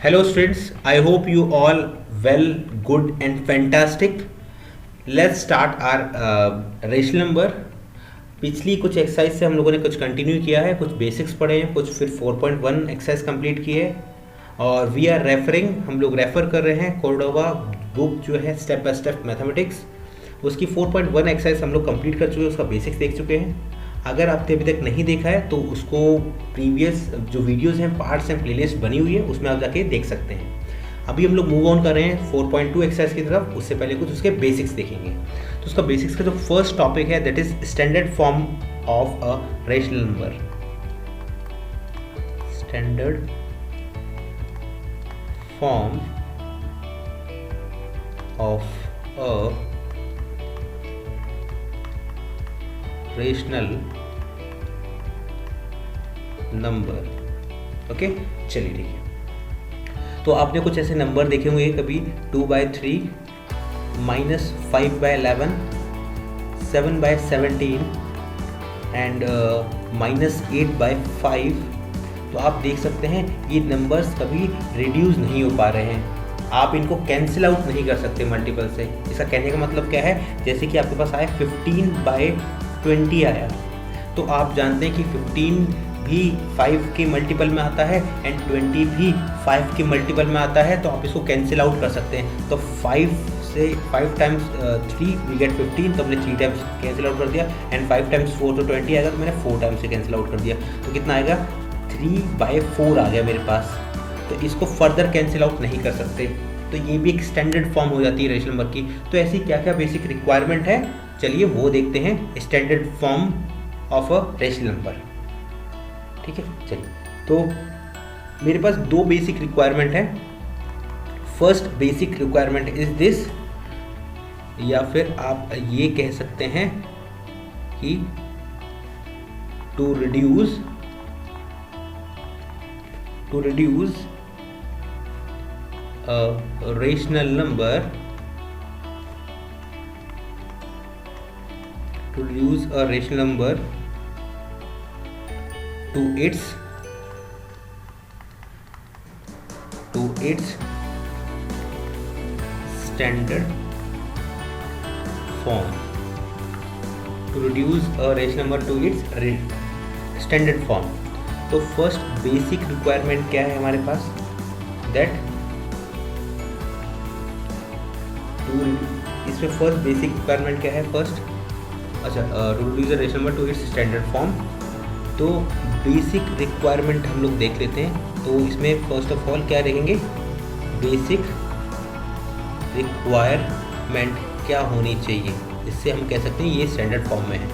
Hello students, I hope you all well, good and fantastic. Let's start our rational number. पिछली कुछ exercise से हम लोगों ने कुछ कंटिन्यू किया है, कुछ बेसिक्स पढ़े हैं, कुछ फिर 4.1 एक्सरसाइज कंप्लीट की है और वी आर रेफरिंग, हम लोग रेफ़र कर रहे हैं कोर्डोवा बुक जो है स्टेप बाय स्टेप मैथमेटिक्स, उसकी 4.1 एक्सरसाइज हम लोग कंप्लीट कर चुके हैं, उसका बेसिक्स देख चुके हैं। अगर आपने अभी तक नहीं देखा है तो उसको प्रीवियस जो वीडियोस हैं, पार्ट्स हैं, प्लेलिस्ट बनी हुई है, उसमें आप जाके देख सकते हैं। अभी हम लोग मूव ऑन कर रहे हैं 4.2 एक्सरसाइज की तरफ। उससे पहले कुछ उसके बेसिक्स देखेंगे। तो उसका बेसिक्स का जो फर्स्ट टॉपिक है that is standard form of a rational number. Standard form of a rational number. Okay, चलिए ठीक है। तो आपने कुछ ऐसे नंबर देखे होंगे कभी 2/3, -5/11, 7/17 एंड -8/5। तो आप देख सकते हैं ये नंबर्स कभी रिड्यूस नहीं हो पा रहे हैं, आप इनको कैंसिल आउट नहीं कर सकते मल्टीपल से। इसका कहने का मतलब क्या है, जैसे कि आपके पास आया 15/20 आया, तो आप जानते हैं कि 15 भी 5 के मल्टीपल में आता है एंड 20 भी 5 के मल्टीपल में आता है, तो आप इसको कैंसिल आउट कर सकते हैं। तो 5 टाइम्स 3 वी गेट 15, तो हमने 3 टाइम्स कैंसिल आउट कर दिया एंड 5 टाइम्स 4 तो 20 आएगा, तो मैंने 4 टाइम्स से कैंसिल आउट कर दिया। तो कितना आएगा, 3/4 आ गया मेरे पास। तो इसको फर्दर कैंसिल आउट नहीं कर सकते, तो ये भी एक स्टैंडर्ड फॉर्म हो जाती है रेशनल नंबर की। तो ऐसी क्या क्या बेसिक रिक्वायरमेंट है, चलिए वो देखते हैं। Standard form of a rational number, ठीक है। चलिए, तो मेरे पास दो बेसिक रिक्वायरमेंट है। First basic requirement is this, या फिर आप ये कह सकते हैं कि to reduce a rational number, to reduce a rational number to its standard form, to reduce a rational number to its standard form। तो फर्स्ट बेसिक रिक्वायरमेंट क्या है हमारे पास, दैट इसमें फर्स्ट बेसिक रिक्वायरमेंट क्या है, first to reduce a rational number to its standard form. तो basic requirement हम लोग देख लेते हैं। तो इसमें फर्स्ट ऑफ ऑल क्या देखेंगे, बेसिक रिक्वायरमेंट क्या होनी चाहिए, इससे हम कह सकते हैं ये स्टैंडर्ड फॉर्म में है।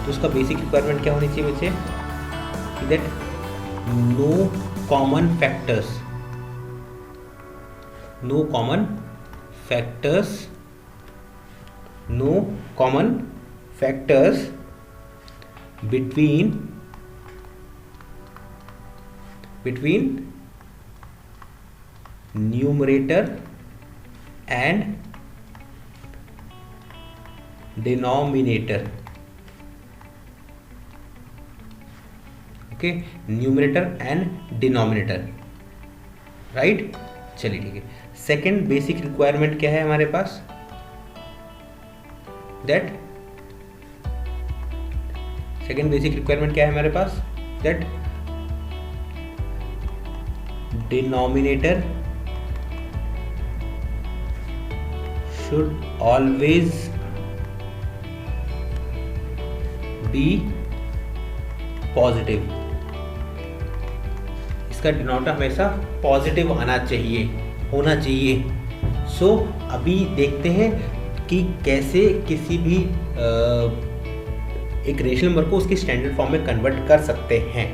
तो उसका बेसिक रिक्वायरमेंट क्या होनी चाहिए बच्चे, that no common factors between numerator and denominator। Okay, numerator and denominator, right. चलिए ठीक है। सेकेंड बेसिक रिक्वायरमेंट क्या है हमारे पास, that denominator should always be positive. इसका डिनोमिनेटर हमेशा पॉजिटिव होना चाहिए। सो अभी देखते हैं कि कैसे किसी भी एक रेशनल नंबर को उसके स्टैंडर्ड फॉर्म में कन्वर्ट कर सकते हैं।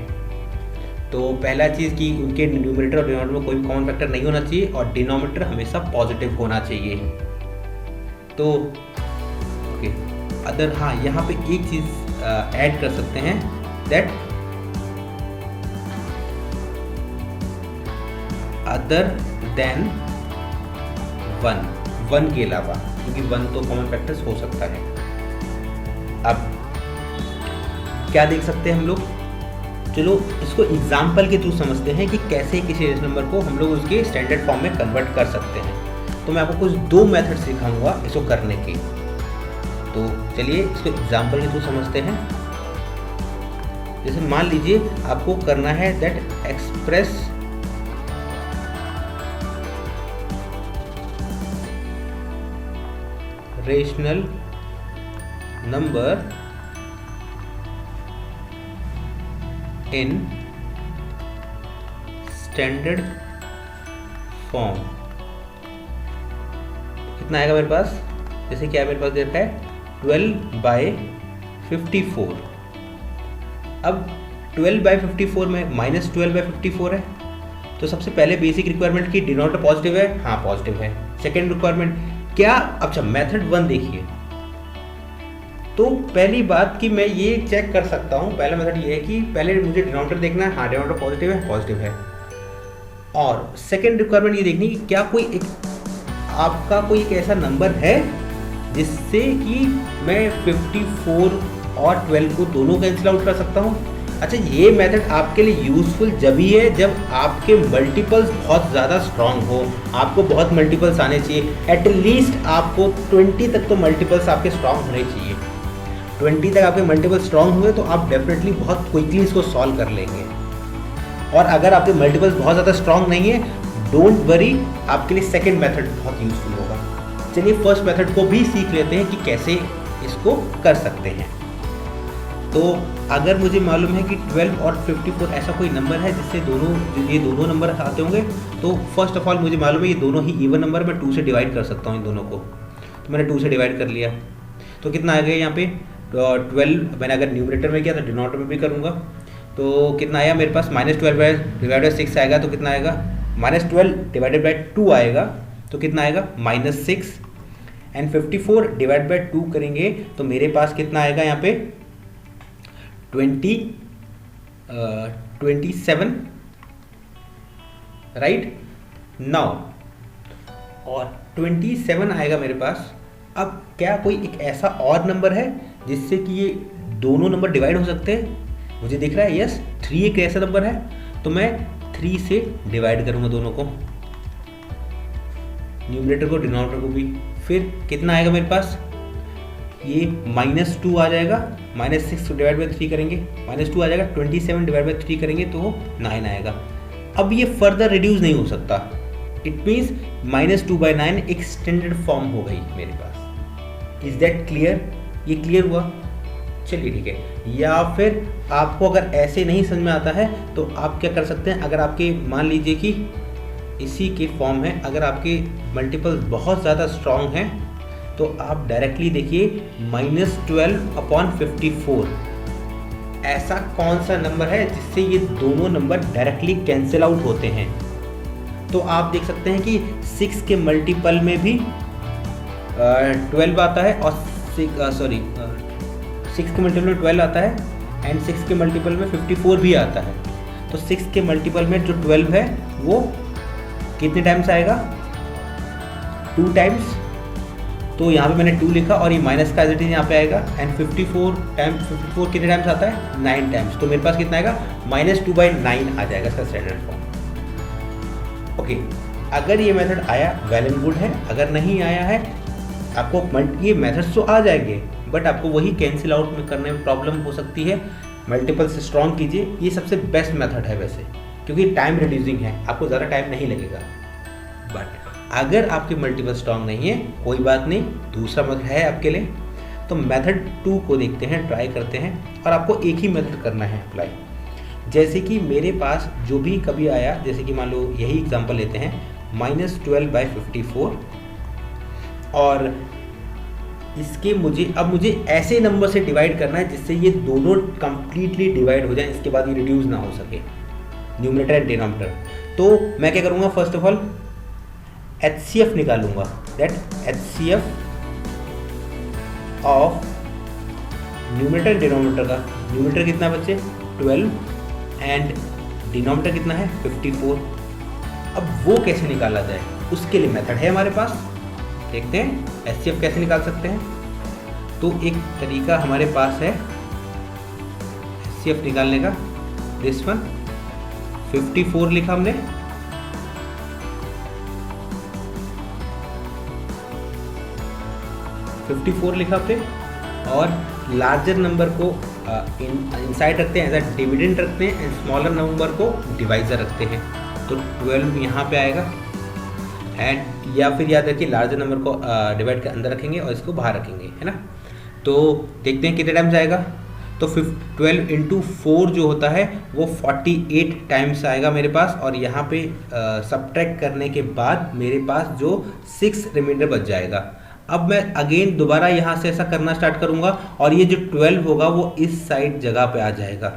तो पहला चीज़ कि उनके न्यूमरेटर और डिनोमिनेटर में कोई भी कॉमन फैक्टर नहीं होना चाहिए और डिनोमिनेटर हमेशा पॉजिटिव होना चाहिए। तो ओके, अदर हाँ, यहाँ पे एक चीज़ ऐड कर सकते हैं, दैट अदर देन 1 के अलावा, क्योंकि 1 तो कॉमन फैक्टर्स हो सकता है। अब क्या देख सकते हैं हम लोग, चलो इसको एग्जाम्पल के थ्रू समझते हैं कि कैसे किसी रेशनल नंबर को हम लोग उसके स्टैंडर्ड फॉर्म में कन्वर्ट कर सकते हैं। तो मैं आपको कुछ 2 मेथड सिखाऊंगा इसको करने की। तो चलिए इसको एग्जाम्पल के थ्रू समझते हैं। जैसे मान लीजिए आपको करना है that express rational number in standard form. कितना आएगा मेरे पास, जैसे क्या मेरे पास दे रखा है 12/54। अब 12/54 में -12/54 है, तो सबसे पहले बेसिक रिक्वायरमेंट की डिनोमिनेटर पॉजिटिव है, हाँ पॉजिटिव है। सेकेंड रिक्वायरमेंट क्या, अच्छा मेथड 1 देखिए। तो पहली बात कि मैं ये चेक कर सकता हूँ, पहला मेथड ये है कि पहले मुझे डिनोमिनेटर देखना है, हाँ डिनोमिनेटर पॉजिटिव है। और सेकेंड रिक्वायरमेंट ये देखनी कि क्या कोई एक आपका कोई एक ऐसा नंबर है जिससे कि मैं 54 और 12 को दोनों कैंसिल आउट कर सकता हूँ। अच्छा ये मेथड आपके लिए यूज़फुल जब ही है जब आपके मल्टीपल्स बहुत ज़्यादा स्ट्रांग हो, आपको बहुत मल्टीपल्स आने चाहिए। एटलीस्ट आपको 20 तक तो मल्टीपल्स आपके स्ट्रांग होने चाहिए। 20 तक आपके मल्टीपल स्ट्रांग हुए तो आप डेफिनेटली बहुत क्विकली इसको सॉल्व कर लेंगे। और अगर आपके मल्टीपल्स बहुत ज़्यादा स्ट्रांग नहीं है, डोंट वरी, आपके लिए सेकंड मेथड बहुत यूज़फुल होगा। चलिए फर्स्ट मेथड को भी सीख लेते हैं कि कैसे इसको कर सकते हैं। तो अगर मुझे मालूम है कि 12 और 54 ऐसा कोई नंबर है जिससे ये दोनों नंबर आते होंगे, तो फर्स्ट ऑफ ऑल मुझे मालूम है ये दोनों ही इवन नंबर, मैं 2 से डिवाइड कर सकता हूँ इन दोनों को। तो मैंने 2 से डिवाइड कर लिया, तो कितना आ गया यहाँ पे 12। मैंने अगर न्यूमरेटर में किया तो डिनोमिनेटर में भी करूँगा, तो कितना आया मेरे पास -12/6 आएगा। तो कितना आएगा -12/2 आएगा, तो कितना आएगा -6। एंड 54/2 करेंगे तो मेरे पास कितना आएगा यहाँ पे 27 राइट नाउ, और 27 आएगा मेरे पास। अब क्या कोई एक ऐसा और नंबर है जिससे कि ये दोनों नंबर डिवाइड हो सकते हैं? मुझे दिख रहा है यस, 3 एक ऐसा नंबर है, तो मैं 3 से डिवाइड करूंगा दोनों को, न्यूमरेटर को डिनोमिनेटर को भी। फिर कितना आएगा मेरे पास, ये -2 आ जाएगा। -6/3 करेंगे, -2 आ जाएगा। 27/3 करेंगे तो 9 आएगा। अब ये फर्दर रिड्यूस नहीं हो सकता, इट मीन्स -2/9 एक स्टैंडर्ड फॉर्म हो गई मेरे पास। Is that clear? ये क्लियर हुआ? चलिए ठीक है। या फिर आपको अगर ऐसे नहीं समझ में आता है तो आप क्या कर सकते हैं, अगर आपके मान लीजिए कि इसी के फॉर्म है, अगर आपके मल्टीपल्स बहुत ज़्यादा स्ट्रॉन्ग हैं तो आप डायरेक्टली देखिए -12/54 ऐसा कौन सा नंबर है जिससे ये दोनों नंबर डायरेक्टली कैंसिल आउट होते हैं। तो आप देख सकते हैं कि 6 के मल्टीपल में भी 12 आता है, और 6 के मल्टीपल में 12 आता है, एंड 6 के मल्टीपल में 54 भी आता है। तो 6 के मल्टीपल में जो 12 है वो कितने टाइम्स आएगा, 2 टाइम्स। तो यहाँ पे मैंने 2 लिखा और ये माइनस का एज इट इज यहाँ पे आएगा। एंड 54 कितने टाइम्स आता है, 9 टाइम्स। तो मेरे पास कितना आएगा, -2/9 आ जाएगा इसका स्टैंडर्ड फॉर्म। ओके, अगर ये मेथड आया वेल एंड गुड है, अगर नहीं आया है आपको ये मेथड्स तो आ जाएंगे बट आपको वही कैंसिल आउट में करने में प्रॉब्लम हो सकती है। मल्टीपल से स्ट्रॉन्ग कीजिए, ये सबसे बेस्ट मेथड है वैसे, क्योंकि टाइम रिड्यूसिंग है, आपको ज़्यादा टाइम नहीं लगेगा। बट अगर आपके मल्टीपल स्ट्रॉन्ग नहीं है, कोई बात नहीं, दूसरा मेथड है आपके लिए। तो मेथड 2 को देखते हैं, ट्राई करते हैं, और आपको एक ही मेथड करना है अप्लाई। जैसे कि मेरे पास जो भी कभी आया, जैसे कि मान लो यही एग्जांपल लेते हैं, -12/54, और इसके मुझे ऐसे नंबर से डिवाइड करना है जिससे ये दोनों कंप्लीटली डिवाइड हो जाए, इसके बाद ये रिड्यूस ना हो सके, न्यूमरेटर एंड डिनोमिनेटर। तो मैं क्या करूँगा, फर्स्ट ऑफ ऑल HCF निकालूंगा, that HCF of numerator and denominator का। न्यूमरेटर कितना बच्चे 12 एंड डिनोमिनेटर कितना है 54। अब वो कैसे निकाला जाए, उसके लिए मेथड है हमारे पास, देखते हैं HCF कैसे निकाल सकते हैं। तो एक तरीका हमारे पास है HCF निकालने का, दिस वन 54 लिखा हमने, लिखा आपने, और लार्जर नंबर को इनसाइड रखते हैं, एज अ डिविडेंड रखते हैं, एंड स्मॉलर नंबर को डिवाइजर रखते हैं। तो 12 यहाँ पे आएगा, एंड या फिर याद रखिए लार्जर नंबर को डिवाइड के अंदर रखेंगे और इसको बाहर रखेंगे, है ना। तो देखते हैं कितने टाइम्स आएगा। तो 12 इंटू 4 जो होता है वो 48 टाइम्स आएगा मेरे पास, और यहाँ पे सब्ट्रैक्ट करने के बाद मेरे पास जो 6 रिमाइंडर बच जाएगा। अब मैं अगेन दोबारा यहाँ से ऐसा करना स्टार्ट करूँगा, और ये जो 12 होगा वो इस साइड जगह पे आ जाएगा।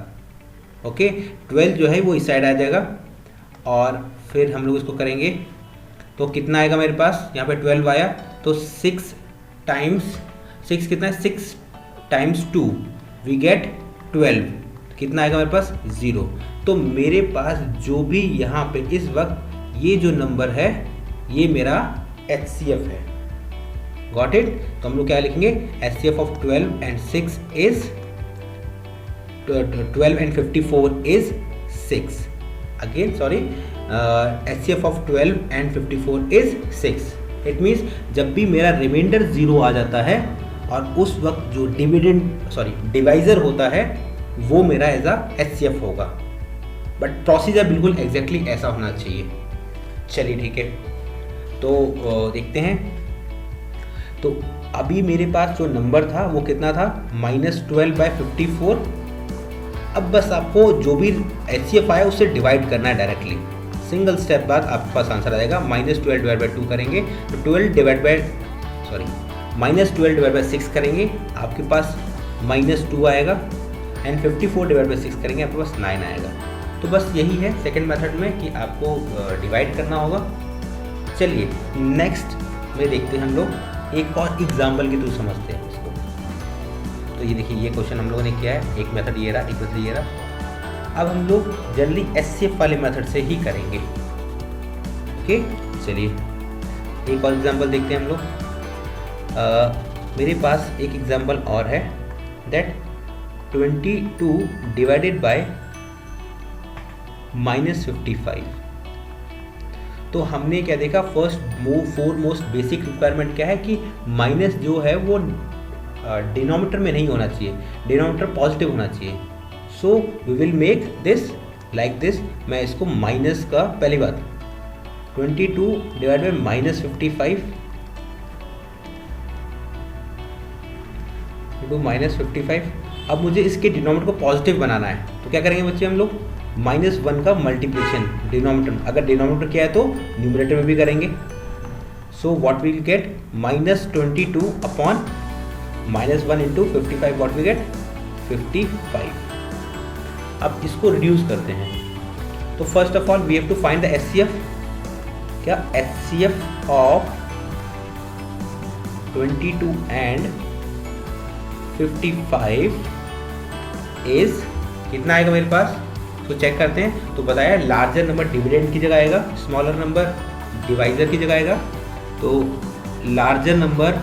ओके, 12 जो है वो इस साइड आ जाएगा, और फिर हम लोग इसको करेंगे तो कितना आएगा मेरे पास, यहाँ पे 12 आया, तो 6 टाइम्स 6 कितना है, 6 टाइम्स 2 वी गेट 12, कितना आएगा मेरे पास 0। तो मेरे पास जो भी यहाँ पे इस वक्त ये जो नंबर है ये मेरा HCF है। Got it. तो हम लोग क्या लिखेंगे, HCF of 12 and 6 is 12 and 54 is 6। Again sorry, HCF of 12 and 54 is 6। It means जब भी मेरा रिमाइंडर 0 आ जाता है और उस वक्त जो डिवाइजर होता है वो मेरा एज अ HCF होगा। बट प्रोसीजर बिल्कुल एग्जैक्टली ऐसा होना चाहिए। चलिए ठीक है, तो देखते हैं। तो अभी मेरे पास जो नंबर था वो कितना था, -12/54। अब बस आपको जो भी HCF आया उससे डिवाइड करना है डायरेक्टली, सिंगल स्टेप बाद आपके पास आंसर आ जाएगा। -12/2 करेंगे तो -12/6 करेंगे, आपके पास -2 आएगा, एंड 54/6 करेंगे, आपके पास 9 आएगा। तो बस यही है सेकंड मेथड में कि आपको डिवाइड करना होगा। चलिए नेक्स्ट में देखते हैं हम लोग एक और एग्जाम्पल के थ्रू समझते हैं इसको। तो ये देखिए, ये क्वेश्चन हम लोगों ने किया है, एक मेथड ये रहा, एक मेथड ये रहा। अब हम लोग जनरली HCF वाले मेथड से ही करेंगे। ओके, चलिए एक और एग्जांपल देखते हैं हम लोग। मेरे पास एक एग्जांपल और है, दैट 22 डिवाइडेड बाय -55। तो हमने क्या देखा, फोरमोस्ट बेसिक रिक्वायरमेंट क्या है कि माइनस जो है वो डिनोमिनेटर में नहीं होना चाहिए, डिनोमिनेटर पॉजिटिव होना चाहिए। So we will make this like this. मैं इसको माइनस का, पहली बात 22 डिवाइड बाई -55 इंटू -55। अब मुझे इसके डिनोमिनेटर को पॉजिटिव बनाना है, तो क्या करेंगे बच्चे हम लोग, -1 का मल्टीप्लिकेशन डिनोमिनेटर, अगर डिनोमिनेटर क्या है तो न्यूमरेटर में भी करेंगे। So what will get, -22 upon -1 into 55, what will get 55। अब इसको रिड्यूस करते हैं। तो first of all we have to find the HCF। क्या HCF ऑफ 22 एंड 55 इज कितना आएगा मेरे पास, तो चेक करते हैं। तो बताया लार्जर नंबर डिविडेंड की जगह आएगा, स्मॉलर नंबर डिवाइजर की जगह आएगा। तो larger number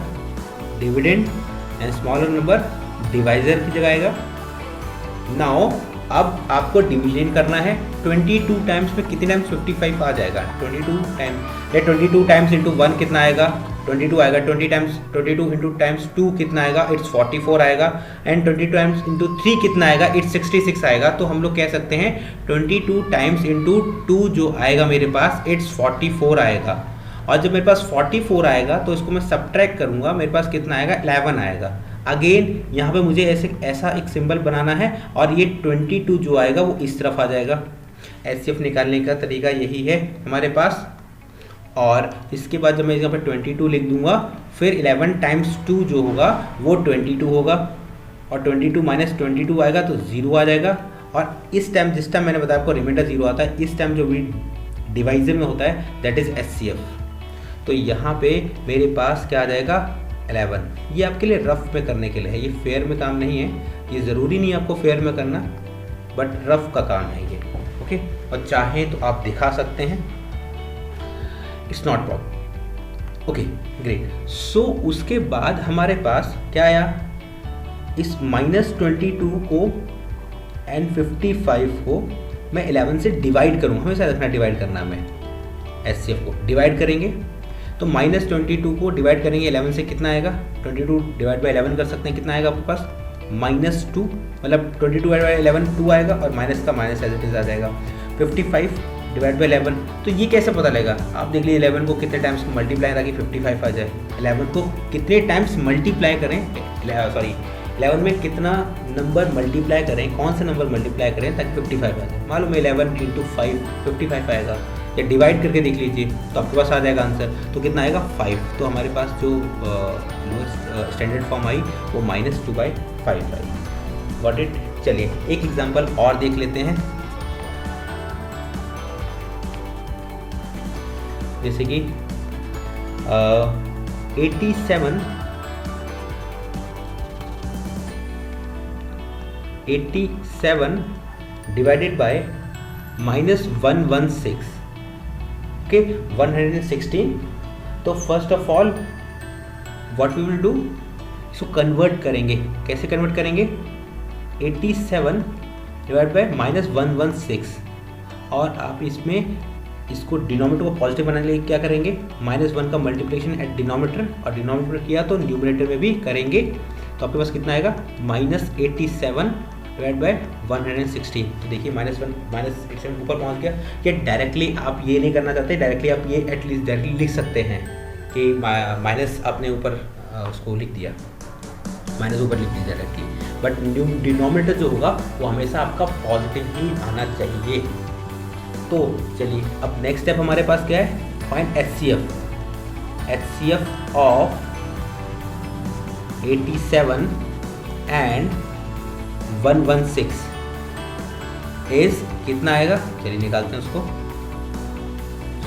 dividend and smaller number divisor की जगह आएगा। नाउ अब आपको डिवीजन करना है, 22 टाइम्स में कितने टाइम्स 55 आ जाएगा, 22 टाइम्स इंटू 1 कितना आएगा, 22 आएगा। 22 इंटू टाइम्स 2 कितना आएगा, इट्स 44 आएगा। एंड 22 टाइम्स इंटू 3 कितना आएगा, इट्स 66 आएगा। तो हम लोग कह सकते हैं 22 टाइम्स इंटू 2 जो आएगा मेरे पास, इट्स 44 आएगा। और जब मेरे पास 44 आएगा तो इसको मैं सब्ट्रैक्ट करूँगा, मेरे पास कितना आएगा, 11 आएगा। अगेन यहाँ पे मुझे ऐसा एक सिंबल बनाना है, और ये 22 जो आएगा वो इस तरफ आ जाएगा। HCF निकालने का तरीका यही है हमारे पास। और इसके बाद जब मैं यहाँ पे 22 लिख दूंगा, फिर 11 टाइम्स 2 जो होगा वो 22 होगा, और 22 माइनस 22 आएगा तो 0 आ जाएगा। और इस टाइम, जिस टाइम मैंने बताया आपको रिमाइंडर 0 आता है, इस टाइम जो भी डिवाइजर में होता है दैट इज़ HCF। तो यहाँ पे मेरे पास क्या आ जाएगा, 11। ये आपके लिए रफ में करने के लिए है, ये फेयर में काम नहीं है, ये ज़रूरी नहीं है आपको फेयर में करना, बट रफ का काम है ये। ओके, और चाहें तो आप दिखा सकते हैं, it's not problem. Okay great. So उसके बाद हमारे पास क्या आया, इस -22 को एंड 55 को मैं 11 से डिवाइड करूँ, हमेशा रखना डिवाइड करना है हमें, HCF को डिवाइड करेंगे तो -22 को डिवाइड करेंगे 11 से, कितना आएगा 22 डिवाइड बाई 11 कर सकते हैं, कितना आएगा आपके पास -2, मतलब 22 डिवाइड बाई 11 2 आएगा और माइनस का माइनस एज इट इज आ जाएगा। 55 डिवाइड बाई 11, तो ये कैसे पता लगेगा, आप देख लीजिए 11 को कितने टाइम्स मल्टीप्लाई ताकि 55 आ जाए। 11 को कितने टाइम्स मल्टीप्लाई करें, 11 में कितना नंबर मल्टीप्लाई करें, कौन सा नंबर मल्टीप्लाई करें ताकि 55 आ जाए। मालूम है 11 × 5 55 आएगा, या डिवाइड करके देख लीजिए तो आपके पास आ जाएगा आंसर, तो कितना आएगा 5। तो हमारे पास जो लोएस्ट स्टैंडर्ड फॉर्म आई वो -2/5 आई। Got it. चलिए एक एग्जांपल और देख लेते हैं, जैसे कि 87 डिवाइडेड बाय -116, ओके 116। तो first of all what we will do, इसको कन्वर्ट करेंगे। कैसे कन्वर्ट करेंगे, 87 डिवाइड बाय -116, और आप इसमें इसको डिनोमिनेटर को पॉजिटिव बनाने के लिए क्या करेंगे, -1 का मल्टीप्लिकेशन एट डिनोमिनेटर, और डिनोमिनेटर किया तो न्यूमरेटर में भी करेंगे, तो आपके पास कितना आएगा -87 डिवाइड बाय 116। तो देखिए -87 ऊपर पहुंच गया। कि डायरेक्टली आप ये नहीं करना चाहते, डायरेक्टली आप ये एटलीस्ट डायरेक्टली लिख सकते हैं कि माइनस आपने ऊपर उसको लिख दिया, माइनस ऊपर लिख दिया डायरेक्टली, बट डिनोमिनेटर जो होगा वो हमेशा आपका पॉजिटिव ही आना चाहिए। तो चलिए अब नेक्स्ट स्टेप हमारे पास क्या है, find HCF of 87 and 116 is कितना आएगा, चलिए निकालते हैं उसको।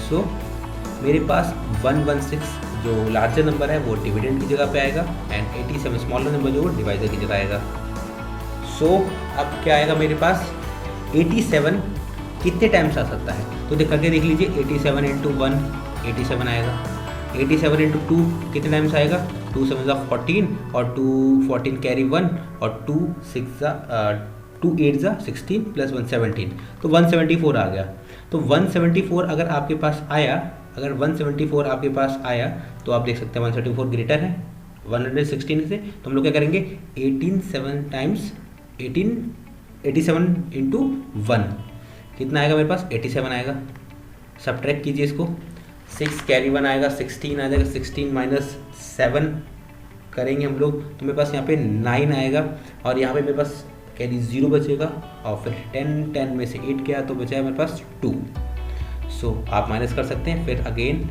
सो मेरे पास 116 जो लार्जर नंबर है वो डिविडेंड की जगह पे आएगा, एंड 87 स्मॉलर नंबर जो वो डिवाइजर की जगह आएगा। सो अब क्या आएगा मेरे पास, 87 कितने टाइम्स आ सकता है, तो करके देख लीजिए। 87 × 1 87 आएगा, 87 × 2 कितने टाइम्स आएगा, 2 7 14, और 2 14 कैरी 1, और 2 8 16 प्लस 1 17, तो 174 आ गया। तो 174 अगर आपके पास आया, अगर 174 आपके पास आया तो आप देख सकते हैं 174 ग्रेटर है 116 से, तो हम लोग क्या करेंगे, 87 × 1 कितना आएगा मेरे पास, 87 आएगा। सब्ट्रैक्ट कीजिए इसको, 6 कैरी 1 आएगा, 16 आ जाएगा, 16 - 7 करेंगे हम लोग, तो मेरे पास यहाँ पे 9 आएगा, और यहाँ पे मेरे पास कैरी 0 बचेगा, और फिर 10 में से 8 गया तो बचा है मेरे पास 2। सो आप माइनस कर सकते हैं, फिर अगेन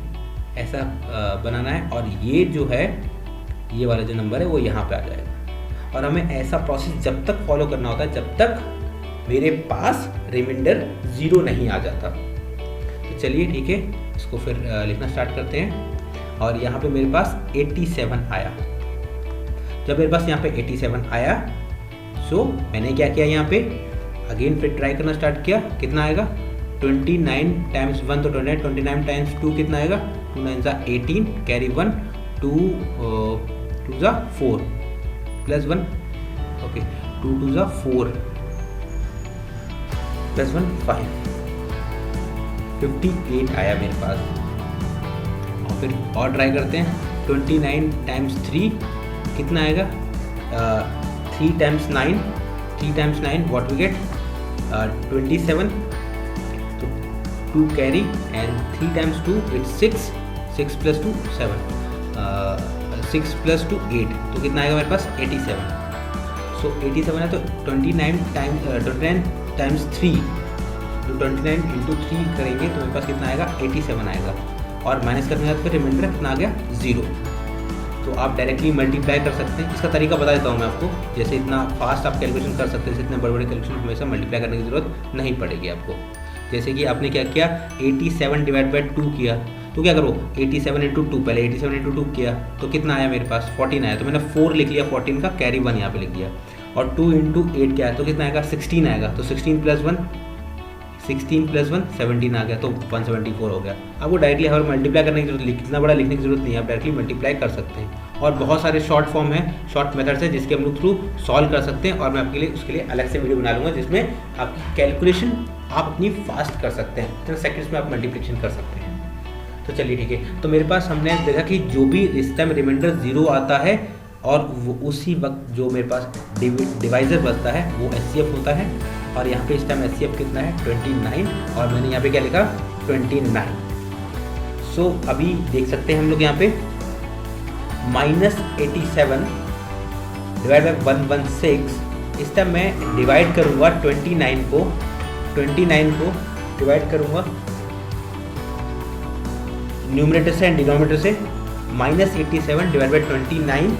ऐसा बनाना है, और ये जो है ये वाला जो नंबर है वो यहाँ पे आ जाएगा। और हमें ऐसा प्रोसेस जब तक फॉलो करना होता है जब तक मेरे पास रिमाइंडर 0 नहीं आ जाता। तो चलिए ठीक है, इसको फिर लिखना स्टार्ट करते हैं। और यहाँ पे मेरे पास 87 आया। जब मेरे पास यहाँ पे 87 आया, सो मैंने क्या किया, यहाँ पे अगेन फिर ट्राई करना स्टार्ट किया। कितना आएगा, 29 × 1 तो 29, 29 × 2 कितना आएगा, 2 9 = 18 कैरी 1, 2 2 = 4 प्लस 1, ओके 2 2 = 4 प्लस 1 5, 58 आया मेरे पास। और फिर और ट्राई करते हैं, 29 × 3 कितना आएगा, 3 × 9, 3 × 9 व्हाट वी गेट, 27, तो 2 कैरी एंड 3 × 2 इट्स 6, 6 + 2 7, 6 + 2 8, तो कितना आएगा मेरे पास 87। सो 87 है तो 29 × 3, तो 29 × 3 करेंगे तो मेरे पास कितना आएगा, 87 आएगा। और माइनस करने के बाद फिर रिमाइंडर कितना आ गया, 0। तो आप डायरेक्टली मल्टीप्लाई कर सकते हैं। इसका तरीका बता देता हूँ मैं आपको, जैसे इतना फास्ट आप कैलकुलेशन कर सकते हैं, इतने बड़े बड़े कैलकुलेशन हमेशा मल्टीप्लाई करने की ज़रूरत नहीं पड़ेगी आपको। जैसे कि आपने क्या किया, 87 डिवाइड बाई 2 किया, तो क्या करो 87 × 2, पहले 87 × 2 किया तो कितना आया मेरे पास 14 आया, तो मैंने 4 लिख लिया, 14 का कैरी 1 यहाँ पे लिख दिया, और 2 × 8 क्या है तो कितना आएगा 16 आएगा, तो 16 + 1 17 आ गया, तो 174 हो गया। आपको डायरेक्टली हर मल्टीप्लाई करने की जरूरत, कितना बड़ा लिखने की जरूरत नहीं है, आप डायरेक्टली मल्टीप्लाई कर सकते हैं। और बहुत सारे शॉर्ट फॉर्म हैं, शॉर्ट मेथड्स हैं जिसके हम लोग थ्रू सॉल्व कर सकते हैं, और मैं आपके लिए उसके लिए अलग से वीडियो बना लूँगा जिसमें आपकी कैलकुलेशन आप अपनी फास्ट कर सकते हैं, तो सेकंड्स में आप मल्टीप्लिकेशन कर सकते हैं। तो चलिए ठीक है, तो मेरे पास हमने देखा कि जो भी इस टाइम रिमाइंडर 0 आता है और वो उसी वक्त जो मेरे पास डिवाइज़र बचता है वो HCF होता है, और यहाँ पे इस टाइम HCF कितना है 29, और मैंने यहाँ पे क्या लिखा 29। सो अभी देख सकते हैं हम लोग यहाँ पे -87 डिवाइड बाई 116। इस टाइम मैं डिवाइड करूँगा 29 को डिवाइड करूँगा न्यूमरेटर से एंड डिनोमिनेटर से। -87 डिवाइड बाई 29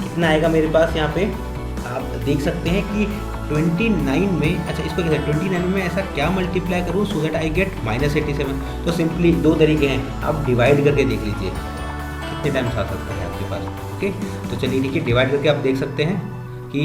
कितना आएगा मेरे पास यहाँ पे, आप देख सकते हैं कि 29 में, अच्छा इसको कैसे 29 में ऐसा क्या मल्टीप्लाई करूँ सो दैट आई गेट -87। तो सिंपली दो तरीके हैं, आप डिवाइड करके देख लीजिए कितने टाइम्स आ सकता है आपके पास। ओके, तो चलिए ठीक है, डिवाइड करके आप देख सकते हैं कि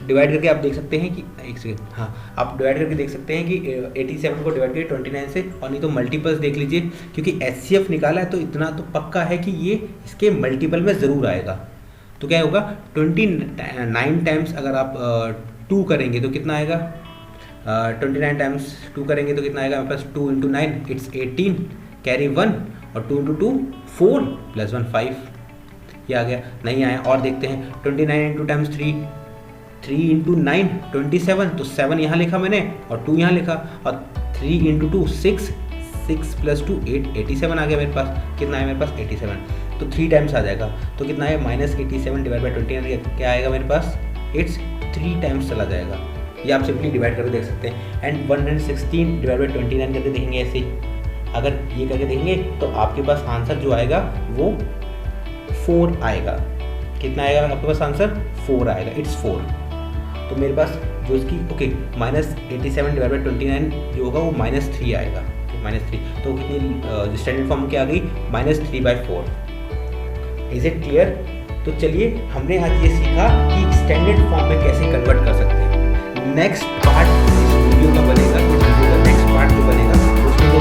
डिवाइड करके आप देख सकते हैं कि एक सेकंड, हाँ आप डिवाइड करके देख सकते हैं कि 87 को डिवाइड करिए 29 से, और नहीं तो मल्टीपल्स देख लीजिए, क्योंकि HCF निकाला है तो इतना तो पक्का है कि ये इसके मल्टीपल में ज़रूर आएगा। तो क्या होगा 29 टाइम्स अगर आप 2 करेंगे तो कितना आएगा, 29 टाइम्स 2 करेंगे तो कितना आएगा मेरे पास 2 × 9 इट्स 18, कैरी 1, और 2 × 2 4 + 1 5, ये आ गया। नहीं आया और देखते हैं 29 × टाइम्स 3 × 9 27, तो 7 यहाँ लिखा मैंने और 2 यहाँ लिखा, और 3 × 2 6 + 2 8 87 आ गया मेरे पास। कितना है मेरे पास 87, तो 3 टाइम्स आ जाएगा। तो कितना है -87 डिवाइड बाई 29 क्या आएगा मेरे पास, इट्स 3 टाइम्स चला जाएगा। ये आप सिंपली डिवाइड करके देख सकते हैं। एंड 116 डिवाइड बाई 29 करके देखेंगे ऐसे, अगर ये करके देखेंगे तो आपके पास आंसर जो आएगा वो 4 आएगा। कितना आएगा आपके पास आंसर 4 आएगा, इट्स 4। तो मेरे पास जो इसकी -87 डिवाइड बाई 29 जो होगा वो -3 आएगा, -3। तो कितनी स्टैंडर्ड फॉर्म क्या आ गई -3/4। Is it clear? तो चलिए हमने यहाँ ये सीखा कि स्टैंडर्ड फॉर्म में कैसे कन्वर्ट कर सकते हैं। नेक्स्ट पार्ट इस वीडियो का बनेगा, इस वीडियो का नेक्स्ट पार्ट जो बनेगा उसमें जो